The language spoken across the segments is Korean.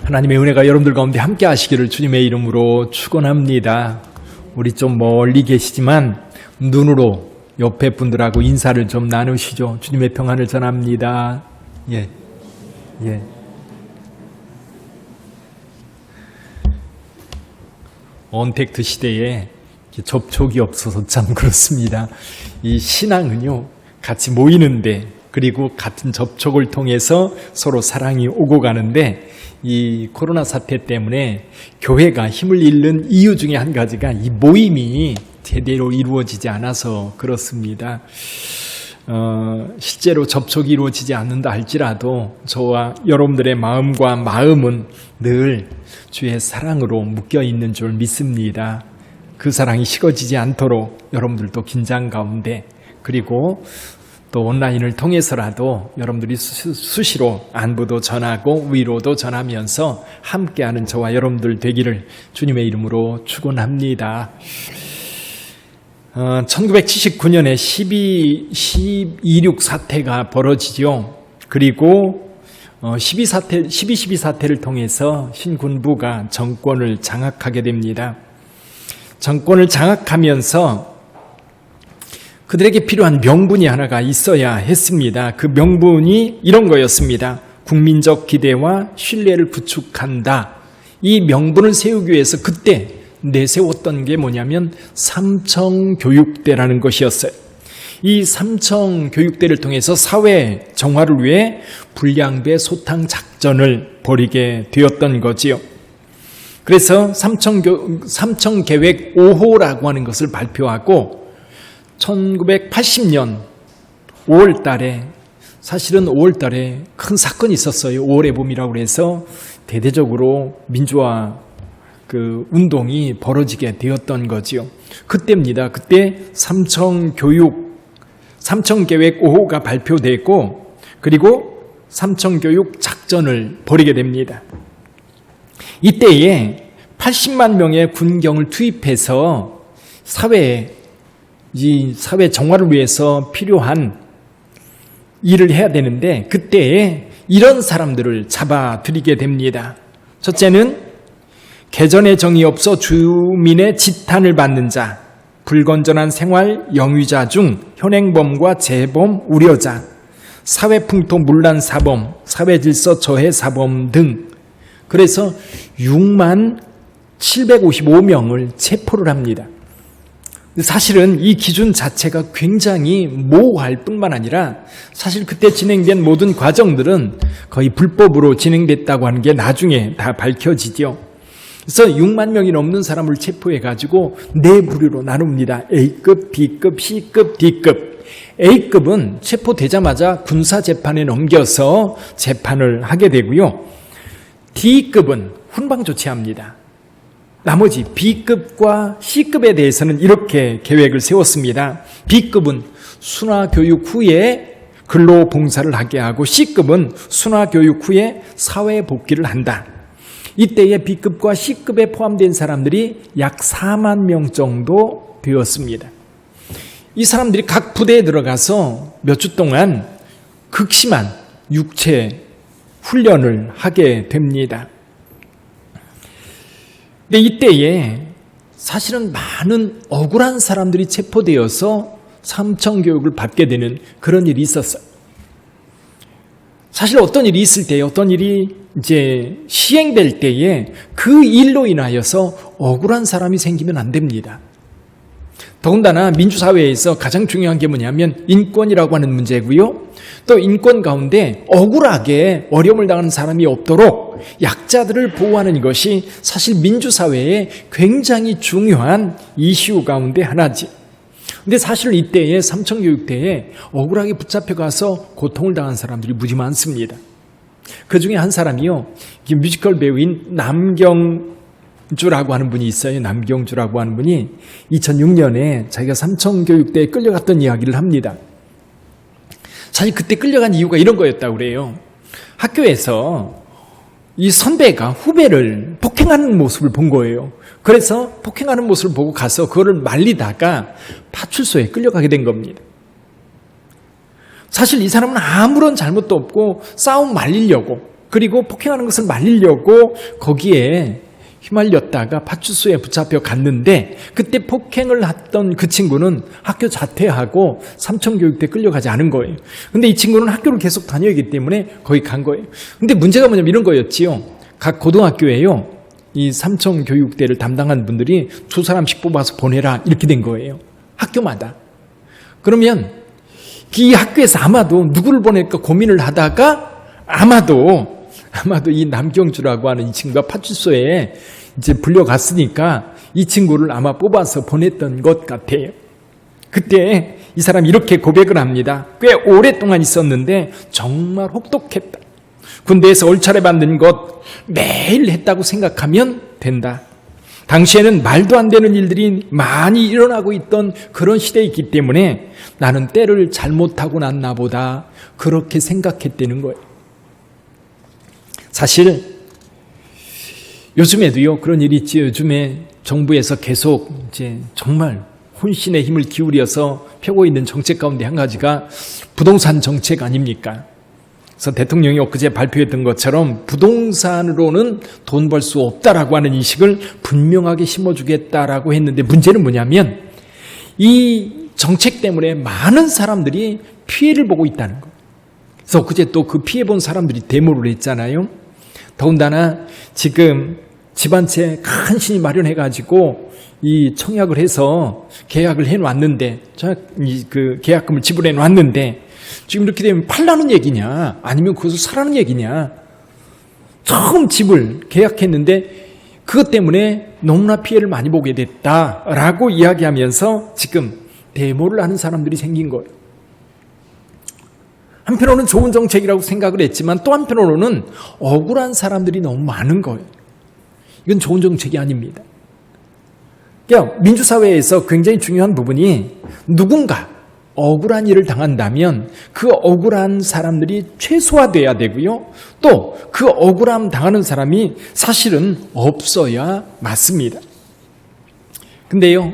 하나님의 은혜가 여러분들 가운데 함께 하시기를 주님의 이름으로 축원합니다. 우리 좀 멀리 계시지만 눈으로 옆에 분들하고 인사를 좀 나누시죠. 주님의 평안을 전합니다. 예. 언택트 시대에 접촉이 없어서 참 그렇습니다. 이 신앙은요, 같이 모이는데, 그리고 같은 접촉을 통해서 서로 사랑이 오고 가는데, 이 코로나 사태 때문에 교회가 힘을 잃는 이유 중에 한 가지가 이 모임이 제대로 이루어지지 않아서 그렇습니다. 실제로 접촉이 이루어지지 않는다 할지라도 저와 여러분들의 마음과 마음은 늘 주의 사랑으로 묶여 있는 줄 믿습니다. 그 사랑이 식어지지 않도록 여러분들도 긴장 가운데, 그리고 또 온라인을 통해서라도 여러분들이 수시로 안부도 전하고 위로도 전하면서 함께하는 저와 여러분들 되기를 주님의 이름으로 축원합니다. 1979년에 12.6 사태가 벌어지죠. 그리고 12.12 사태를 통해서 신군부가 정권을 장악하게 됩니다. 정권을 장악하면서 그들에게 필요한 명분이 하나가 있어야 했습니다. 그 명분이 이런 거였습니다. 국민적 기대와 신뢰를 구축한다. 이 명분을 세우기 위해서 그때 내세웠던 게 뭐냐면 삼청교육대라는 것이었어요. 이 삼청교육대를 통해서 사회 정화를 위해 불량배 소탕 작전을 벌이게 되었던 거지요. 그래서 삼청계획 5호라고 하는 것을 발표하고 1980년 5월 달에, 사실은 5월 달에 큰 사건이 있었어요. 5월의 봄이라고 해서 대대적으로 민주화 운동이 벌어지게 되었던 거지요. 그때입니다. 그때 삼청계획 5호가 발표되고, 그리고 삼청교육 작전을 벌이게 됩니다. 이때에 80만 명의 군경을 투입해서 사회 정화를 위해서 필요한 일을 해야 되는데, 그때에 이런 사람들을 잡아들이게 됩니다. 첫째는 개전의 정이 없어 주민의 지탄을 받는 자, 불건전한 생활 영위자 중 현행범과 재범 우려자, 사회풍토 문란 사범, 사회질서 저해 사범 등, 그래서 6만 755명을 체포를 합니다. 사실은 이 기준 자체가 굉장히 모호할 뿐만 아니라 사실 그때 진행된 모든 과정들은 거의 불법으로 진행됐다고 하는 게 나중에 다 밝혀지죠. 그래서 6만 명이 넘는 사람을 체포해가지고 네 부류로 나눕니다. A급, B급, C급, D급. A급은 체포되자마자 군사재판에 넘겨서 재판을 하게 되고요. D급은 훈방 조치합니다. 나머지 B급과 C급에 대해서는 이렇게 계획을 세웠습니다. B급은 순화교육 후에 근로봉사를 하게 하고, C급은 순화교육 후에 사회복귀를 한다. 이때에 B급과 C급에 포함된 사람들이 약 4만 명 정도 되었습니다. 이 사람들이 각 부대에 들어가서 몇 주 동안 극심한 육체 훈련을 하게 됩니다. 근데 이때에 사실은 많은 억울한 사람들이 체포되어서 삼청교육을 받게 되는 그런 일이 있었어요. 사실 어떤 일이 있을 때에, 어떤 일이 이제 시행될 때에 그 일로 인하여서 억울한 사람이 생기면 안 됩니다. 더군다나 민주사회에서 가장 중요한 게 뭐냐면 인권이라고 하는 문제고요. 또 인권 가운데 억울하게 어려움을 당하는 사람이 없도록 약자들을 보호하는 것이 사실 민주사회에 굉장히 중요한 이슈 가운데 하나지. 근데 사실 이때에 삼청교육대에 억울하게 붙잡혀가서 고통을 당한 사람들이 무지 많습니다. 그 중에 한 사람이요, 뮤지컬 배우인 남경주라고 하는 분이 있어요. 남경주라고 하는 분이 2006년에 자기가 삼청교육대에 끌려갔던 이야기를 합니다. 사실 그때 끌려간 이유가 이런 거였다고 그래요. 학교에서 이 선배가 후배를 폭행하는 모습을 본 거예요. 그래서 폭행하는 모습을 보고 가서 그거를 말리다가 파출소에 끌려가게 된 겁니다. 사실 이 사람은 아무런 잘못도 없고 싸움 말리려고 그리고 폭행하는 것을 말리려고 거기에 휘말렸다가 파출소에 붙잡혀 갔는데 그때 폭행을 했던 그 친구는 학교 자퇴하고 삼청교육대 끌려가지 않은 거예요. 근데 이 친구는 학교를 계속 다녀야기 때문에 거기 간 거예요. 근데 문제가 뭐냐면 이런 거였지요. 각 고등학교에요, 이 삼청교육대를 담당한 분들이 2사람씩 뽑아서 보내라 이렇게 된 거예요. 학교마다. 그러면 이 학교에서 아마도 누구를 보낼까 고민을 하다가 아마도 이 남경주라고 하는 이 친구가 파출소에 이제 불려갔으니까 이 친구를 아마 뽑아서 보냈던 것 같아요. 그때 이 사람이 이렇게 고백을 합니다. 꽤 오랫동안 있었는데 정말 혹독했다. 군대에서 얼차려 받는 것 매일 했다고 생각하면 된다. 당시에는 말도 안 되는 일들이 많이 일어나고 있던 그런 시대이기 때문에 나는 때를 잘못하고 났나 보다 그렇게 생각했다는 거예요. 사실 요즘에도요 그런 일이 있지. 요즘에 정부에서 계속 이제 정말 혼신의 힘을 기울여서 펴고 있는 정책 가운데 한 가지가 부동산 정책 아닙니까? 그래서 대통령이 엊그제 발표했던 것처럼 부동산으로는 돈 벌 수 없다라고 하는 인식을 분명하게 심어주겠다라고 했는데 문제는 뭐냐면 이 정책 때문에 많은 사람들이 피해를 보고 있다는 거예요. 그래서 엊그제 또 그 피해 본 사람들이 데모를 했잖아요. 더군다나 지금 집 한 채 간신히 마련해가지고 이 청약을 해서 계약을 해놨는데, 그 계약금을 지불해놨는데 지금 이렇게 되면 팔라는 얘기냐 아니면 그것을 사라는 얘기냐. 처음 집을 계약했는데 그것 때문에 너무나 피해를 많이 보게 됐다라고 이야기하면서 지금 데모를 하는 사람들이 생긴 거예요. 한편으로는 좋은 정책이라고 생각을 했지만 또 한편으로는 억울한 사람들이 너무 많은 거예요. 이건 좋은 정책이 아닙니다. 그러니까 민주사회에서 굉장히 중요한 부분이 누군가 억울한 일을 당한다면 그 억울한 사람들이 최소화돼야 되고요. 또 그 억울함 당하는 사람이 사실은 없어야 맞습니다. 근데요,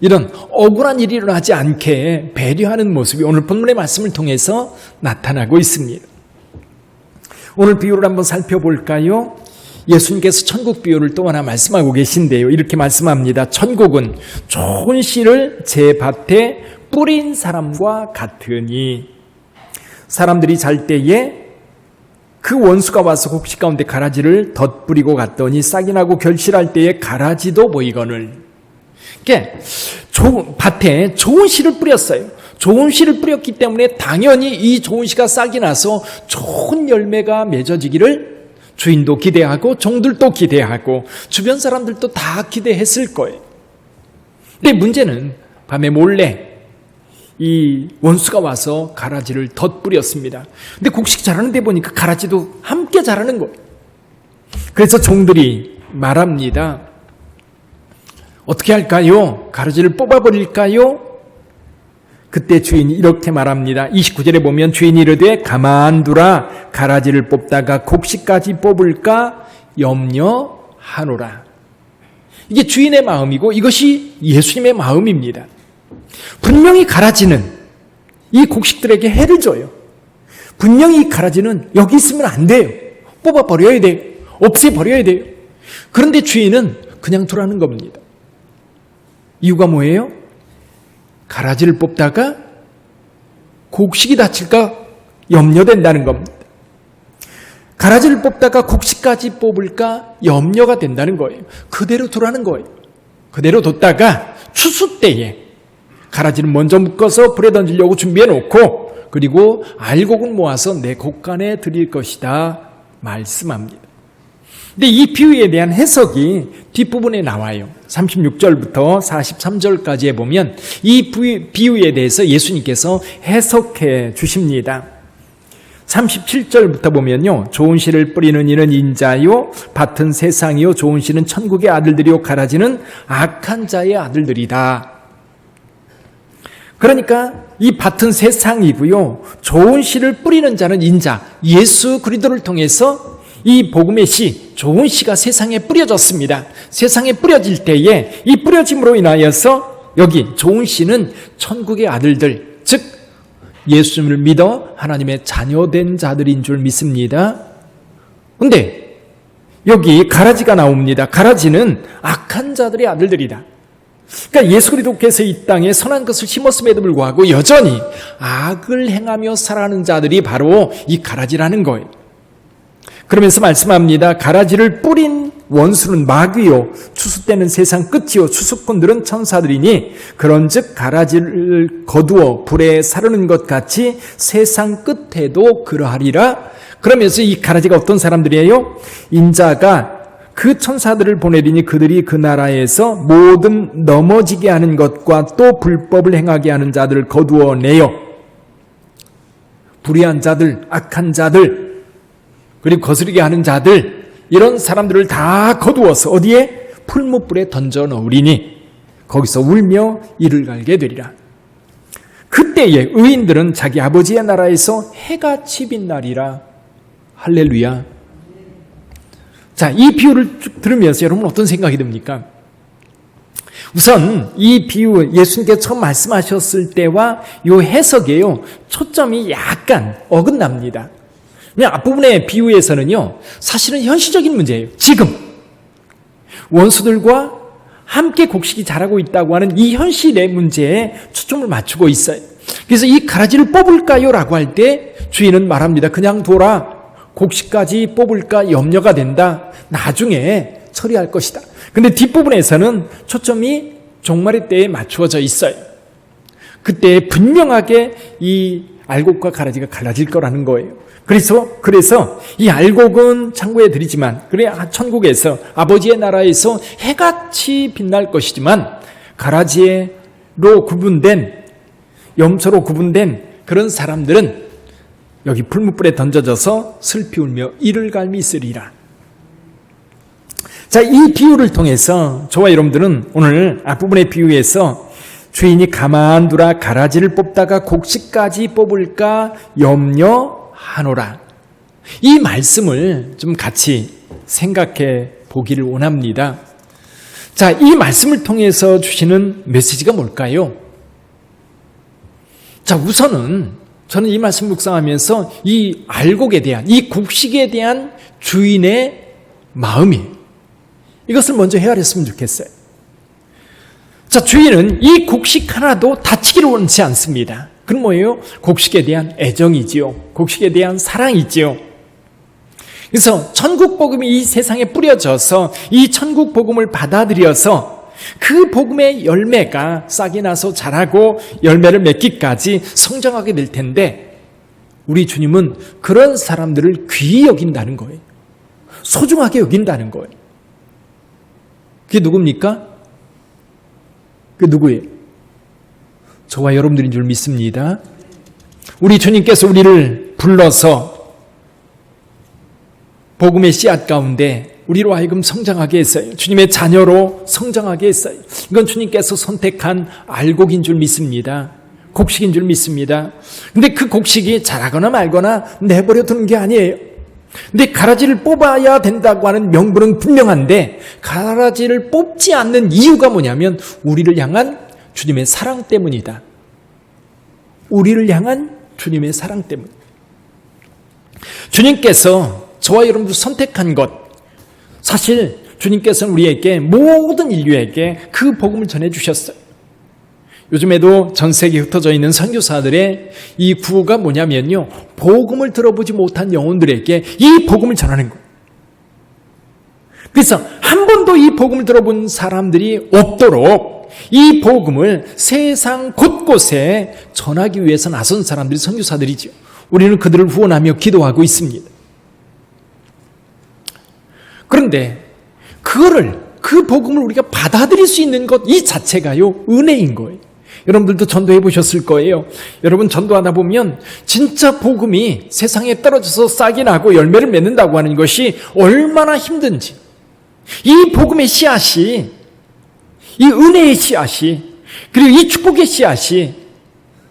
이런 억울한 일이 일어나지 않게 배려하는 모습이 오늘 본문의 말씀을 통해서 나타나고 있습니다. 오늘 비유를 한번 살펴볼까요? 예수님께서 천국 비유를 또 하나 말씀하고 계신데요. 이렇게 말씀합니다. 천국은 좋은 씨를 제 밭에 뿌린 사람과 같으니 사람들이 잘 때에 그 원수가 와서 곡식 가운데 가라지를 덧뿌리고 갔더니 싹이 나고 결실할 때에 가라지도 보이거늘. 그러니까 밭에 좋은 씨를 뿌렸어요. 좋은 씨를 뿌렸기 때문에 당연히 이 좋은 씨가 싹이 나서 좋은 열매가 맺어지기를 주인도 기대하고 종들도 기대하고 주변 사람들도 다 기대했을 거예요. 근데 문제는 밤에 몰래 이 원수가 와서 가라지를 덧뿌렸습니다. 근데 곡식 자라는 데 보니까 가라지도 함께 자라는 거예요. 그래서 종들이 말합니다. 어떻게 할까요? 가라지를 뽑아버릴까요? 그때 주인이 이렇게 말합니다. 29절에 보면 주인이 이르되 가만두라. 가라지를 뽑다가 곡식까지 뽑을까 염려하노라. 이게 주인의 마음이고 이것이 예수님의 마음입니다. 분명히 가라지는 이 곡식들에게 해를 줘요. 분명히 이 가라지는 여기 있으면 안 돼요. 뽑아버려야 돼요. 없애버려야 돼요. 그런데 주인은 그냥 두라는 겁니다. 이유가 뭐예요? 가라지를 뽑다가 곡식이 다칠까 염려된다는 겁니다. 가라지를 뽑다가 곡식까지 뽑을까 염려가 된다는 거예요. 그대로 두라는 거예요. 그대로 뒀다가 추수 때에 가라지를 먼저 묶어서 불에 던지려고 준비해 놓고 그리고 알곡은 모아서 내 곡간에 드릴 것이다 말씀합니다. 근데 이 비유에 대한 해석이 뒷부분에 나와요. 36절부터 43절까지에 보면 이 비유에 대해서 예수님께서 해석해 주십니다. 37절부터 보면요. 좋은 씨를 뿌리는 이는 인자요 밭은 세상이요 좋은 씨는 천국의 아들들이요 가라지는 악한 자의 아들들이다. 그러니까 이 밭은 세상이고요. 좋은 씨를 뿌리는 자는 인자, 예수 그리스도를 통해서 이 복음의 씨, 좋은 씨가 세상에 뿌려졌습니다. 세상에 뿌려질 때에 이 뿌려짐으로 인하여서 여기 좋은 씨는 천국의 아들들, 즉 예수님을 믿어 하나님의 자녀된 자들인 줄 믿습니다. 근데 여기 가라지가 나옵니다. 가라지는 악한 자들의 아들들이다. 그러니까 예수 그리스도께서 이 땅에 선한 것을 심었음에도 불구하고 여전히 악을 행하며 살아가는 자들이 바로 이 가라지라는 거예요. 그러면서 말씀합니다. 가라지를 뿌린 원수는 마귀요 추수 때는 세상 끝이요 추수꾼들은 천사들이니 그런즉 가라지를 거두어 불에 사르는 것 같이 세상 끝에도 그러하리라. 그러면서 이 가라지가 어떤 사람들이에요? 인자가 그 천사들을 보내리니 그들이 그 나라에서 모든 넘어지게 하는 것과 또 불법을 행하게 하는 자들을 거두어 내요. 불의한 자들, 악한 자들, 그리고 거스르게 하는 자들, 이런 사람들을 다 거두어서 어디에? 풀무불에 던져 넣으리니 거기서 울며 이를 갈게 되리라. 그때에 의인들은 자기 아버지의 나라에서 해같이 빛나리라. 할렐루야. 자, 이 비유를 쭉 들으면서 여러분 어떤 생각이 듭니까? 우선 이 비유 예수님께서 처음 말씀하셨을 때와 이 해석에요 초점이 약간 어긋납니다. 그냥 앞부분의 비유에서는요 사실은 현실적인 문제예요. 지금 원수들과 함께 곡식이 자라고 있다고 하는 이 현실의 문제에 초점을 맞추고 있어요. 그래서 이 가라지를 뽑을까요? 라고 할 때 주인은 말합니다. 그냥 둬라. 곡식까지 뽑을까 염려가 된다. 나중에 처리할 것이다. 근데 뒷부분에서는 초점이 종말의 때에 맞추어져 있어요. 그때 분명하게 이 알곡과 가라지가 갈라질 거라는 거예요. 그래서 이 알곡은 창고에 들이지만 그래 천국에서 아버지의 나라에서 해같이 빛날 것이지만 가라지로 구분된 염소로 구분된 그런 사람들은 여기 풀무불에 던져져서 슬피 울며 이를 갈미 있으리라. 자, 이 비유를 통해서 저와 여러분들은 오늘 앞부분의 비유에서 주인이 가만두라 가라지를 뽑다가 곡식까지 뽑을까 염려하노라. 이 말씀을 좀 같이 생각해 보기를 원합니다. 자, 이 말씀을 통해서 주시는 메시지가 뭘까요? 자, 우선은 저는 이 말씀 묵상하면서 이 알곡에 대한, 이 곡식에 대한 주인의 마음이 이것을 먼저 헤아렸으면 좋겠어요. 자, 주인은 이 곡식 하나도 다치기를 원치 않습니다. 그건 뭐예요? 곡식에 대한 애정이지요. 곡식에 대한 사랑이지요. 그래서 천국 복음이 이 세상에 뿌려져서 이 천국 복음을 받아들여서 그 복음의 열매가 싹이 나서 자라고 열매를 맺기까지 성장하게 될 텐데 우리 주님은 그런 사람들을 귀히 여긴다는 거예요. 소중하게 여긴다는 거예요. 그게 누굽니까? 그게 누구예요? 저와 여러분들인 줄 믿습니다. 우리 주님께서 우리를 불러서 복음의 씨앗 가운데 우리로 하여금 성장하게 했어요. 주님의 자녀로 성장하게 했어요. 이건 주님께서 선택한 알곡인 줄 믿습니다. 곡식인 줄 믿습니다. 근데 그 곡식이 자라거나 말거나 내버려 두는 게 아니에요. 근데 가라지를 뽑아야 된다고 하는 명분은 분명한데 가라지를 뽑지 않는 이유가 뭐냐면 우리를 향한 주님의 사랑 때문이다. 우리를 향한 주님의 사랑 때문. 주님께서 저와 여러분들 선택한 것, 사실 주님께서는 우리에게 모든 인류에게 그 복음을 전해주셨어요. 요즘에도 전 세계에 흩어져 있는 선교사들의 이 구호가 뭐냐면요, 복음을 들어보지 못한 영혼들에게 이 복음을 전하는 거예요. 그래서 한 번도 이 복음을 들어본 사람들이 없도록 이 복음을 세상 곳곳에 전하기 위해서 나선 사람들이 선교사들이죠. 우리는 그들을 후원하며 기도하고 있습니다. 그런데 그 복음을 우리가 받아들일 수 있는 것 이 자체가요 은혜인 거예요. 여러분들도 전도해 보셨을 거예요. 여러분 전도하다 보면 진짜 복음이 세상에 떨어져서 싹이 나고 열매를 맺는다고 하는 것이 얼마나 힘든지, 이 복음의 씨앗이, 이 은혜의 씨앗이, 그리고 이 축복의 씨앗이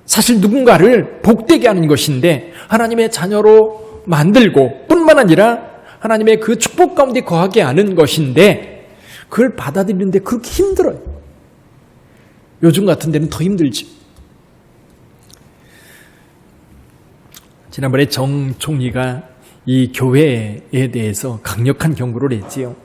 사실 누군가를 복되게 하는 것인데 하나님의 자녀로 만들고 뿐만 아니라 하나님의 그 축복 가운데 거하게 하는 것인데 그걸 받아들이는데 그렇게 힘들어요. 요즘 같은 데는 더 힘들지. 지난번에 정 총리가 이 교회에 대해서 강력한 경고를 했지요.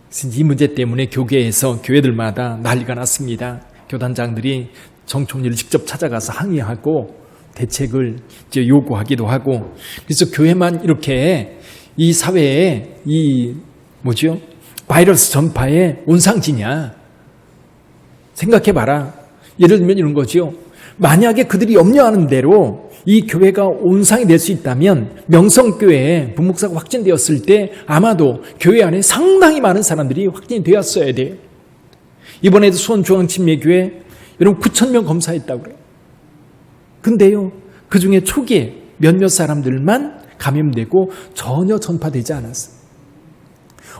그래서 이 문제 때문에 교계에서 교회들마다 난리가 났습니다. 교단장들이 정총리를 직접 찾아가서 항의하고 대책을 이제 요구하기도 하고, 그래서 교회만 이렇게 이 사회에 바이러스 전파의 온상지냐? 생각해봐라. 예를 들면 이런 거죠. 만약에 그들이 염려하는 대로 이 교회가 온상이 될 수 있다면 명성교회에 부목사가 확진되었을 때 아마도 교회 안에 상당히 많은 사람들이 확진이 되었어야 돼요. 이번에도 수원중앙침례교회 여러분 9,000명 검사했다고 그래요. 근데요, 그 중에 초기에 몇몇 사람들만 감염되고 전혀 전파되지 않았어요.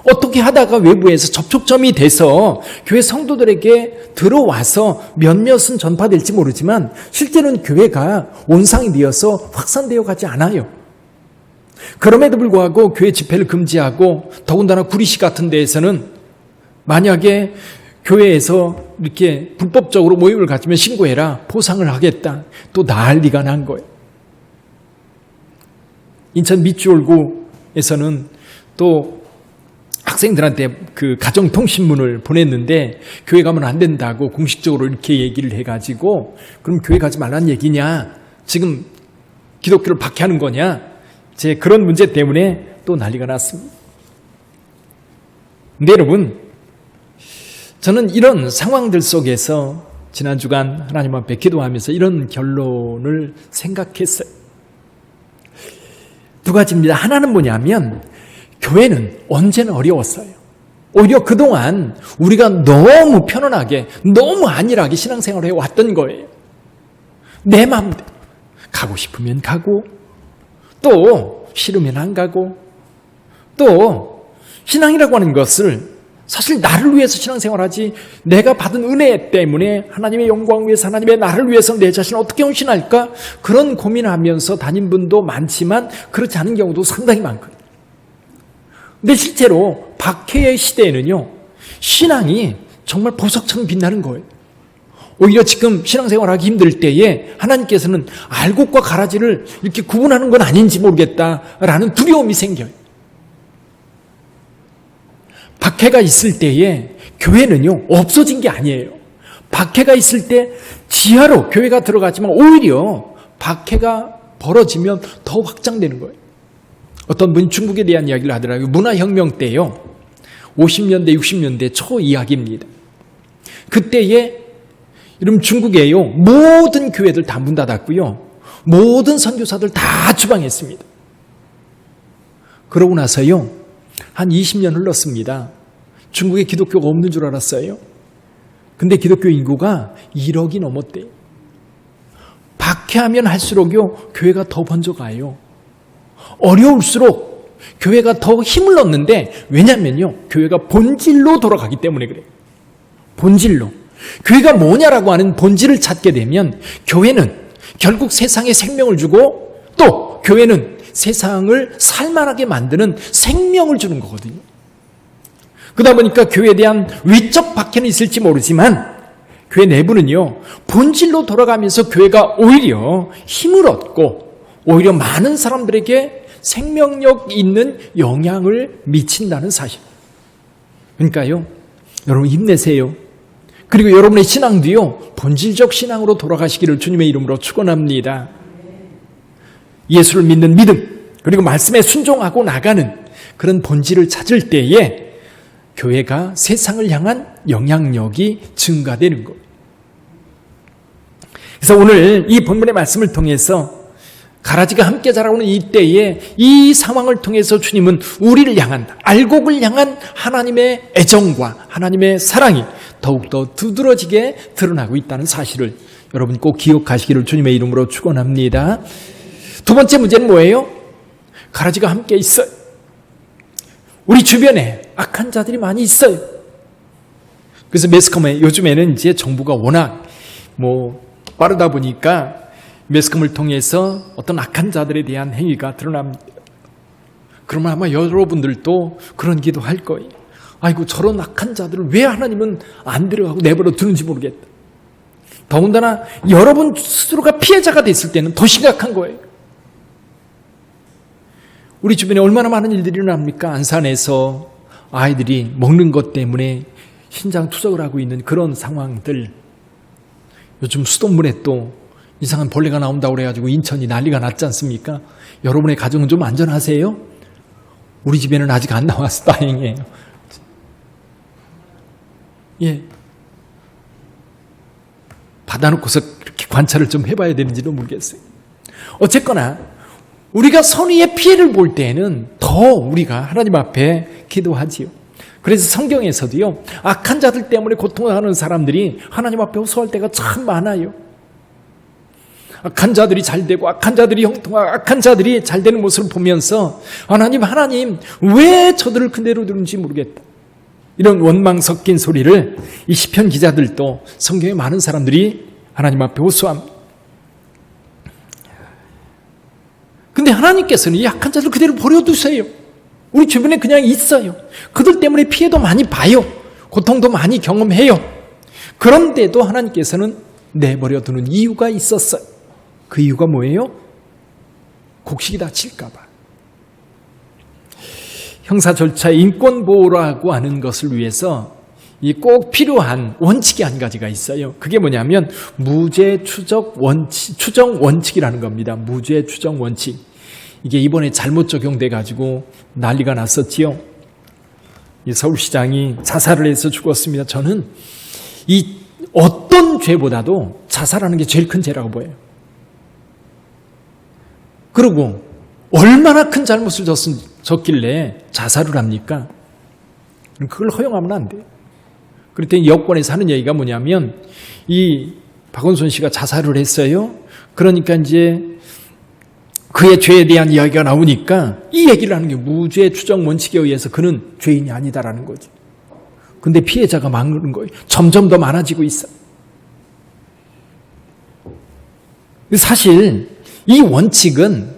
어떻게 하다가 외부에서 접촉점이 돼서 교회 성도들에게 들어와서 몇몇은 전파될지 모르지만 실제로는 교회가 온상이 되어서 확산되어 가지 않아요. 그럼에도 불구하고 교회 집회를 금지하고, 더군다나 구리시 같은 데에서는 만약에 교회에서 이렇게 불법적으로 모임을 가지면 신고해라, 포상을 하겠다, 또 난리가 난 거예요. 인천 밑주얼구에서는 또 학생들한테 그 가정통신문을 보냈는데 교회 가면 안 된다고 공식적으로 이렇게 얘기를 해가지고, 그럼 교회 가지 말라는 얘기냐, 지금 기독교를 박해하는 거냐, 제 그런 문제 때문에 또 난리가 났습니다. 근데 여러분, 저는 이런 상황들 속에서 지난 주간 하나님 앞에 기도하면서 이런 결론을 생각했어요. 두 가지입니다. 하나는 뭐냐면, 교회는 언제나 어려웠어요. 오히려 그동안 우리가 너무 편안하게, 너무 안일하게 신앙생활을 해왔던 거예요. 내 마음대로 가고 싶으면 가고, 또 싫으면 안 가고, 또 신앙이라고 하는 것을 사실 나를 위해서 신앙생활하지, 내가 받은 은혜 때문에 하나님의 영광을 위해서, 하나님의 나를 위해서 내 자신을 어떻게 헌신할까, 그런 고민을 하면서 다닌 분도 많지만 그렇지 않은 경우도 상당히 많거든요. 근데 실제로 박해의 시대에는요, 신앙이 정말 보석처럼 빛나는 거예요. 오히려 지금 신앙생활하기 힘들 때에 하나님께서는 알곡과 가라지를 이렇게 구분하는 건 아닌지 모르겠다라는 두려움이 생겨요. 박해가 있을 때에 교회는요, 없어진 게 아니에요. 박해가 있을 때 지하로 교회가 들어가지만 오히려 박해가 벌어지면 더 확장되는 거예요. 어떤 분이 중국에 대한 이야기를 하더라고요. 문화혁명 때요, 50년대 60년대 초 이야기입니다. 그때에 여러분 중국에요, 모든 교회들 다 문 닫았고요, 모든 선교사들 다 추방했습니다. 그러고 나서요, 한 20년 흘렀습니다. 중국에 기독교가 없는 줄 알았어요. 근데 기독교 인구가 1억이 넘었대요. 박해하면 할수록요, 교회가 더 번져가요. 어려울수록 교회가 더 힘을 얻는데, 왜냐면요, 교회가 본질로 돌아가기 때문에 그래요. 본질로. 교회가 뭐냐라고 하는 본질을 찾게 되면 교회는 결국 세상에 생명을 주고, 또 교회는 세상을 살만하게 만드는 생명을 주는 거거든요. 그러다 보니까 교회에 대한 외적 박해는 있을지 모르지만 교회 내부는요, 본질로 돌아가면서 교회가 오히려 힘을 얻고 오히려 많은 사람들에게 생명력 있는 영향을 미친다는 사실. 그러니까요, 여러분 힘내세요. 그리고 여러분의 신앙도요, 본질적 신앙으로 돌아가시기를 주님의 이름으로 축원합니다. 예수를 믿는 믿음, 그리고 말씀에 순종하고 나가는 그런 본질을 찾을 때에 교회가 세상을 향한 영향력이 증가되는 거예요. 그래서 오늘 이 본문의 말씀을 통해서 가라지가 함께 자라오는 이때에 이 상황을 통해서 주님은 우리를 향한, 알곡을 향한 하나님의 애정과 하나님의 사랑이 더욱더 두드러지게 드러나고 있다는 사실을 여러분 꼭 기억하시기를 주님의 이름으로 축원합니다. 두 번째 문제는 뭐예요? 가라지가 함께 있어요. 우리 주변에 악한 자들이 많이 있어요. 그래서 매스컴에 요즘에는 이제 정부가 워낙 빠르다 보니까 매스컴을 통해서 어떤 악한 자들에 대한 행위가 드러납니다. 그러면 아마 여러분들도 그런 기도할 거예요. 아이고, 저런 악한 자들을 왜 하나님은 안 데려가고 내버려 두는지 모르겠다. 더군다나 여러분 스스로가 피해자가 됐을 때는 더 심각한 거예요. 우리 주변에 얼마나 많은 일들이 일어납니까? 안산에서 아이들이 먹는 것 때문에 신장 투석을 하고 있는 그런 상황들. 요즘 수돗물에 또 이상한 벌레가 나온다고 그래가지고 인천이 난리가 났지 않습니까? 여러분의 가정은 좀 안전하세요? 우리 집에는 아직 안 나와서 다행이에요. 예. 받아놓고서 그렇게 관찰을 좀 해봐야 되는지도 모르겠어요. 어쨌거나 우리가 선의의 피해를 볼 때에는 더 우리가 하나님 앞에 기도하지요. 그래서 성경에서도요, 악한 자들 때문에 고통하는 사람들이 하나님 앞에 호소할 때가 참 많아요. 악한 자들이 잘 되고 악한 자들이 형통하고 악한 자들이 잘 되는 모습을 보면서 하나님 왜 저들을 그대로 두는지 모르겠다. 이런 원망 섞인 소리를 이 시편 기자들도 성경에 많은 사람들이 하나님 앞에 호소합니다. 근데 하나님께서는 이 악한 자들 그대로 버려두세요. 우리 주변에 그냥 있어요. 그들 때문에 피해도 많이 봐요. 고통도 많이 경험해요. 그런데도 하나님께서는 내버려두는 이유가 있었어요. 그 이유가 뭐예요? 곡식이 다칠까 봐. 형사 절차의 인권보호라고 하는 것을 위해서 이 꼭 필요한 원칙이 한 가지가 있어요. 그게 뭐냐면 무죄 추정 원칙이라는 겁니다. 무죄 추정 원칙. 이게 이번에 잘못 적용돼 가지고 난리가 났었지요. 이 서울시장이 자살을 해서 죽었습니다. 저는 이 어떤 죄보다도 자살하는 게 제일 큰 죄라고 보여요. 그리고 얼마나 큰 잘못을 졌길래 자살을 합니까? 그걸 허용하면 안 돼요. 그랬더니 여권에서 하는 얘기가 뭐냐면 이 박원순 씨가 자살을 했어요. 그러니까 이제 그의 죄에 대한 이야기가 나오니까 이 얘기를 하는 게 무죄 추정 원칙에 의해서 그는 죄인이 아니다라는 거죠. 근데 피해자가 많은 거예요. 점점 더 많아지고 있어. 사실 이 원칙은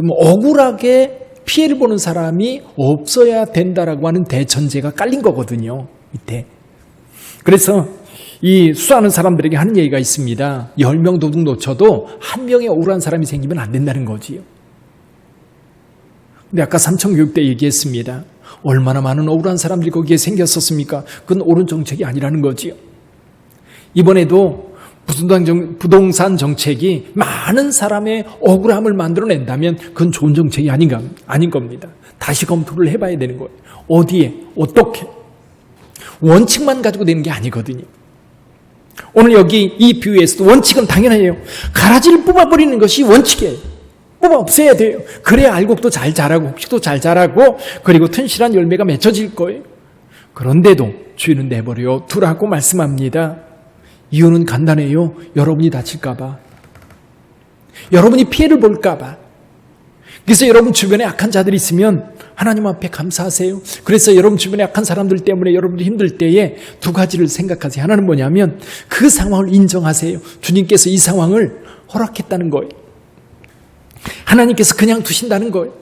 억울하게 피해를 보는 사람이 없어야 된다라고 하는 대전제가 깔린 거거든요. 밑에. 그래서 이 수사하는 사람들에게 하는 얘기가 있습니다. 10명 도둑 놓쳐도 한 명의 억울한 사람이 생기면 안 된다는 거지요. 근데 아까 삼청교육 때 얘기했습니다. 얼마나 많은 억울한 사람들이 거기에 생겼었습니까? 그건 옳은 정책이 아니라는 거지요. 이번에도 부동산 정책이 많은 사람의 억울함을 만들어낸다면 그건 좋은 정책이 아닌 겁니다. 다시 검토를 해봐야 되는 거예요. 어디에, 어떻게. 원칙만 가지고 되는 게 아니거든요. 오늘 여기 이 비유에서도 원칙은 당연해요. 가라지를 뽑아버리는 것이 원칙이에요. 뽑아 없애야 돼요. 그래야 알곡도 잘 자라고 곡식도 잘 자라고 그리고 튼실한 열매가 맺혀질 거예요. 그런데도 주인은 내버려 두라고 말씀합니다. 이유는 간단해요. 여러분이 다칠까 봐. 여러분이 피해를 볼까 봐. 그래서 여러분 주변에 악한 자들이 있으면 하나님 앞에 감사하세요. 그래서 여러분 주변에 악한 사람들 때문에 여러분이 힘들 때에 두 가지를 생각하세요. 하나는 뭐냐면 그 상황을 인정하세요. 주님께서 이 상황을 허락했다는 거예요. 하나님께서 그냥 두신다는 거예요.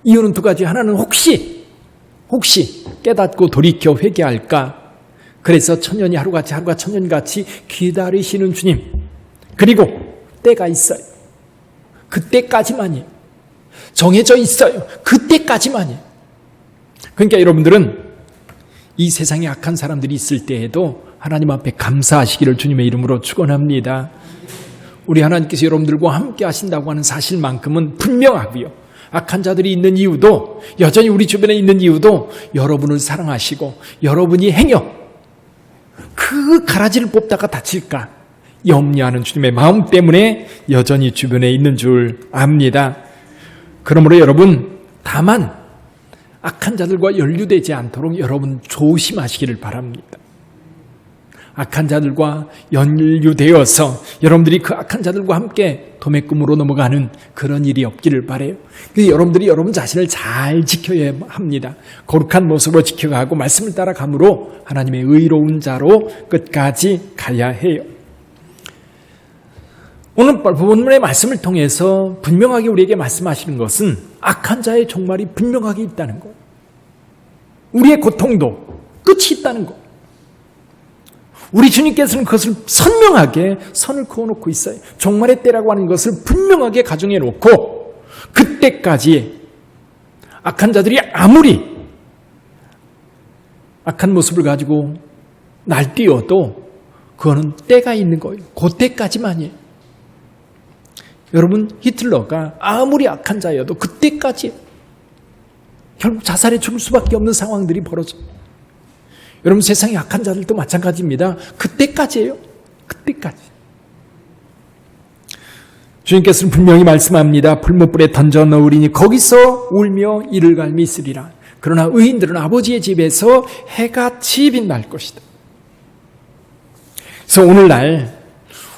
이유는 두 가지. 하나는 혹시 깨닫고 돌이켜 회개할까. 그래서 천년이 하루가 천년같이 기다리시는 주님. 그리고 때가 있어요. 그때까지만이에요. 정해져 있어요. 그때까지만이에요. 그러니까 여러분들은 이 세상에 악한 사람들이 있을 때에도 하나님 앞에 감사하시기를 주님의 이름으로 축원합니다. 우리 하나님께서 여러분들과 함께 하신다고 하는 사실만큼은 분명하고요. 악한 자들이 있는 이유도 여전히 우리 주변에 있는 이유도 여러분을 사랑하시고 여러분이 행여 그 가라지를 뽑다가 다칠까 염려하는 주님의 마음 때문에 여전히 주변에 있는 줄 압니다. 그러므로 여러분 다만 악한 자들과 연루되지 않도록 여러분 조심하시기를 바랍니다. 악한 자들과 연루되어서 여러분들이 그 악한 자들과 함께 도매금으로 넘어가는 그런 일이 없기를 바라요. 그래서 여러분들이 여러분 자신을 잘 지켜야 합니다. 거룩한 모습으로 지켜가고 말씀을 따라감으로 하나님의 의로운 자로 끝까지 가야 해요. 오늘 본문의 말씀을 통해서 분명하게 우리에게 말씀하시는 것은 악한 자의 종말이 분명하게 있다는 것. 우리의 고통도 끝이 있다는 것. 우리 주님께서는 그것을 선명하게 선을 그어놓고 있어요. 종말의 때라고 하는 것을 분명하게 가정해 놓고 그때까지 악한 자들이 아무리 악한 모습을 가지고 날뛰어도 그거는 때가 있는 거예요. 그때까지만이에요. 여러분, 히틀러가 아무리 악한 자여도 그때까지 결국 자살에 죽을 수밖에 없는 상황들이 벌어져요. 여러분, 세상의 악한 자들도 마찬가지입니다. 그때까지예요. 그때까지. 주님께서는 분명히 말씀합니다. 풀무불에 던져 넣으리니 거기서 울며 이를 갈미 있으리라. 그러나 의인들은 아버지의 집에서 해같이 빛날 것이다. 그래서 오늘날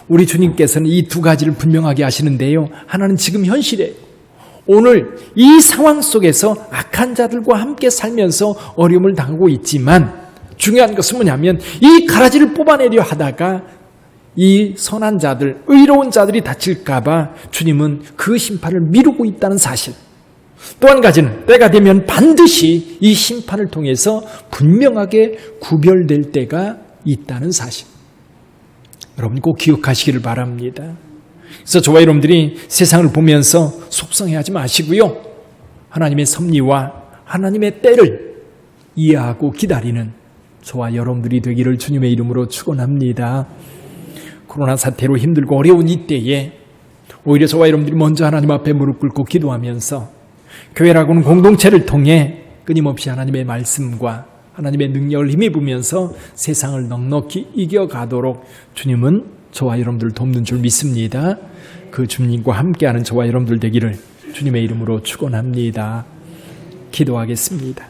우리 주님께서는 이 두 가지를 분명하게 하시는데요. 하나는 지금 현실이에요. 오늘 이 상황 속에서 악한 자들과 함께 살면서 어려움을 당하고 있지만 중요한 것은 뭐냐면 이 가라지를 뽑아내려 하다가 이 선한 자들, 의로운 자들이 다칠까 봐 주님은 그 심판을 미루고 있다는 사실. 또 한 가지는 때가 되면 반드시 이 심판을 통해서 분명하게 구별될 때가 있다는 사실. 여러분 꼭 기억하시기를 바랍니다. 그래서 저와 여러분들이 세상을 보면서 속상해하지 마시고요. 하나님의 섭리와 하나님의 때를 이해하고 기다리는 저와 여러분들이 되기를 주님의 이름으로 축원합니다. 코로나 사태로 힘들고 어려운 이때에 오히려 저와 여러분들이 먼저 하나님 앞에 무릎 꿇고 기도하면서 교회라고는 공동체를 통해 끊임없이 하나님의 말씀과 하나님의 능력을 힘입으면서 세상을 넉넉히 이겨가도록 주님은 저와 여러분들을 돕는 줄 믿습니다. 그 주님과 함께하는 저와 여러분들 되기를 주님의 이름으로 축원합니다. 기도하겠습니다.